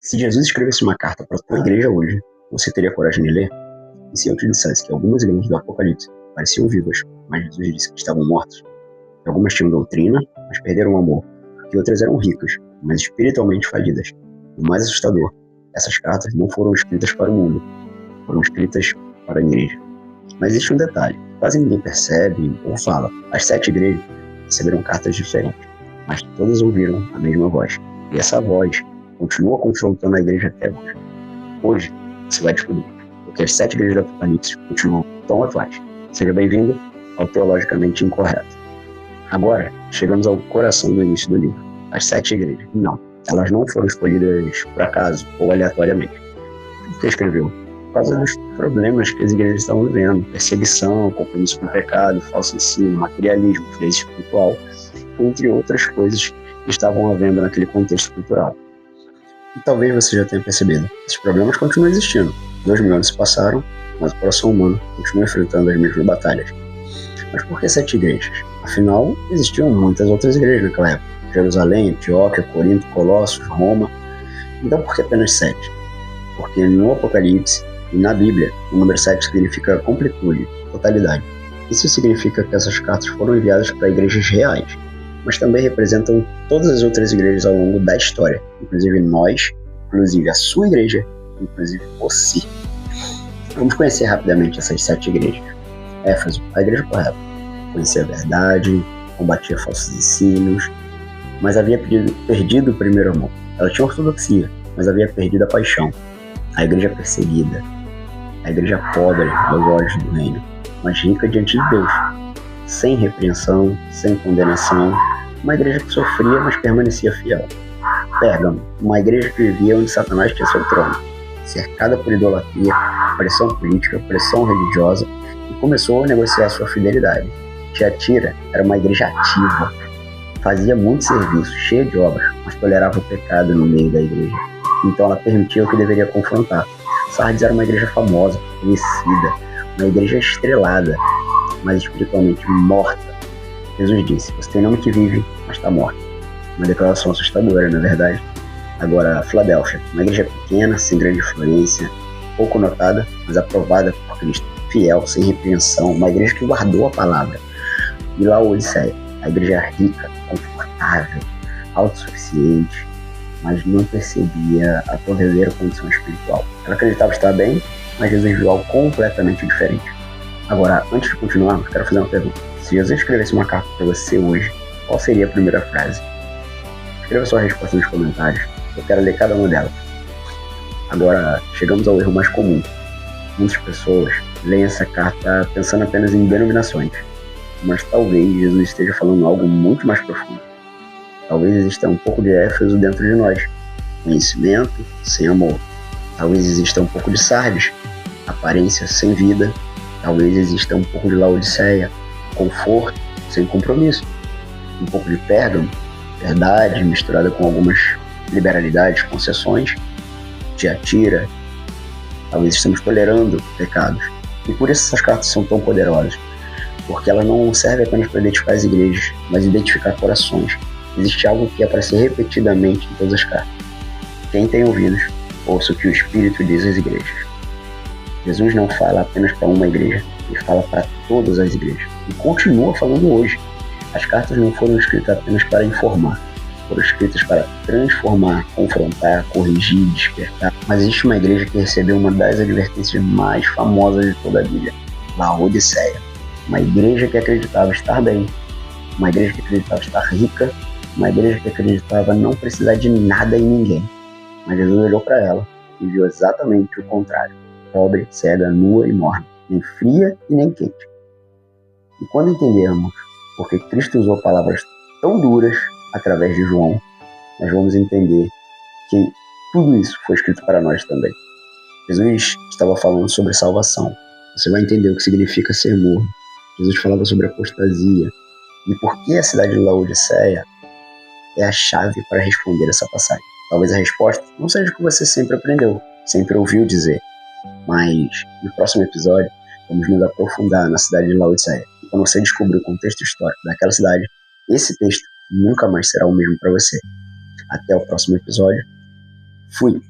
Se Jesus escrevesse uma carta para a tua igreja hoje, você teria coragem de ler? E se eu te dissesse que algumas igrejas do Apocalipse pareciam vivas, mas Jesus disse que estavam mortas? Que algumas tinham doutrina, mas perderam o amor. Que outras eram ricas, mas espiritualmente falidas. O mais assustador, essas cartas não foram escritas para o mundo, foram escritas para a igreja. Mas existe um detalhe, quase ninguém percebe ou fala. As 7 igrejas receberam cartas diferentes, mas todas ouviram a mesma voz. E essa voz continua confrontando a igreja até hoje. Hoje, você vai descobrir porque as 7 igrejas do Apocalipse continuam tão atuais. Seja bem-vindo ao Teologicamente Incorreto. Agora, chegamos ao coração do início do livro. As 7 igrejas. Não, elas não foram escolhidas por acaso ou aleatoriamente. Por que escreveu? Por causa dos problemas que as igrejas estavam vivendo. Perseguição, compromisso com o pecado, falso ensino, materialismo, frieza espiritual, entre outras coisas que estavam havendo naquele contexto cultural. E talvez você já tenha percebido, esses problemas continuam existindo. 2000 anos se passaram, mas o coração humano continua enfrentando as mesmas batalhas. Mas por que 7 igrejas? Afinal, existiam muitas outras igrejas naquela época. Jerusalém, Antioquia, Corinto, Colossos, Roma. Então por que apenas 7? Porque no Apocalipse e na Bíblia, o número 7 significa completude, totalidade. Isso significa que essas cartas foram enviadas para igrejas reais, mas também representam todas as outras igrejas ao longo da história, inclusive nós, inclusive a sua igreja, inclusive você. Vamos conhecer rapidamente essas 7 igrejas. Éfeso, a igreja correta, conhecia a verdade, combatia falsos ensinos, mas havia perdido o primeiro amor. Ela tinha ortodoxia, mas havia perdido a paixão. A igreja perseguida, a igreja pobre aos olhos do reino, mas rica diante de Deus, sem repreensão, sem condenação, uma igreja que sofria, mas permanecia fiel. Pérgamo, uma igreja que vivia onde Satanás tinha seu trono, cercada por idolatria, pressão política, pressão religiosa, e começou a negociar sua fidelidade. Tiatira era uma igreja ativa, fazia muito serviço, cheia de obras, mas tolerava o pecado no meio da igreja. Então ela permitia o que deveria confrontar. Sardes era uma igreja famosa, conhecida, uma igreja estrelada, mas espiritualmente morta. Jesus disse: você tem nome que vive, mas está morto. Uma declaração assustadora, não é verdade? Agora, Filadélfia, uma igreja pequena, sem grande influência, pouco notada, mas aprovada por Cristo, fiel, sem repreensão, uma igreja que guardou a palavra. E Laodiceia, a igreja rica, confortável, autossuficiente, mas não percebia a sua verdadeira condição espiritual. Ela acreditava estar bem, mas Jesus viu algo completamente diferente. Agora, antes de continuarmos, quero fazer uma pergunta. Se Jesus escrevesse uma carta para você hoje, qual seria a primeira frase? Escreva sua resposta nos comentários. Eu quero ler cada uma delas. Agora, chegamos ao erro mais comum. Muitas pessoas leem essa carta pensando apenas em denominações, mas talvez Jesus esteja falando algo muito mais profundo. Talvez exista um pouco de Éfeso dentro de nós, conhecimento sem amor. Talvez exista um pouco de Sardes, aparência sem vida. Talvez exista um pouco de Laodiceia, conforto sem compromisso. Um pouco de Pérgamo, verdade misturada com algumas liberalidades, concessões. Tiatira, talvez estamos tolerando pecados. E por isso essas cartas são tão poderosas, porque elas não servem apenas para identificar as igrejas, mas identificar corações. Existe algo que é para ser repetidamente em todas as cartas. Quem tem ouvidos, ouça o que o Espírito diz às igrejas. Jesus não fala apenas para uma igreja, ele fala para todas as igrejas. E continua falando hoje. As cartas não foram escritas apenas para informar, foram escritas para transformar, confrontar, corrigir, despertar. Mas existe uma igreja que recebeu uma das advertências mais famosas de toda a Bíblia, Laodiceia. Uma igreja que acreditava estar bem, uma igreja que acreditava estar rica, uma igreja que acreditava não precisar de nada e ninguém. Mas Jesus olhou para ela e viu exatamente o contrário. Pobre, cega, nua e morna, nem fria e nem quente. E quando entendermos porque Cristo usou palavras tão duras através de João, nós vamos entender que tudo isso foi escrito para nós também. Jesus estava falando sobre salvação. Você vai entender o que significa ser morno. Jesus falava sobre apostasia. E por que a cidade de Laodiceia é a chave para responder essa passagem. Talvez a resposta não seja o que você sempre aprendeu, sempre ouviu dizer. Mas no próximo episódio vamos nos aprofundar na cidade de Laodiceia. E quando você descobrir o contexto histórico daquela cidade, esse texto nunca mais será o mesmo para você. Até o próximo episódio. Fui.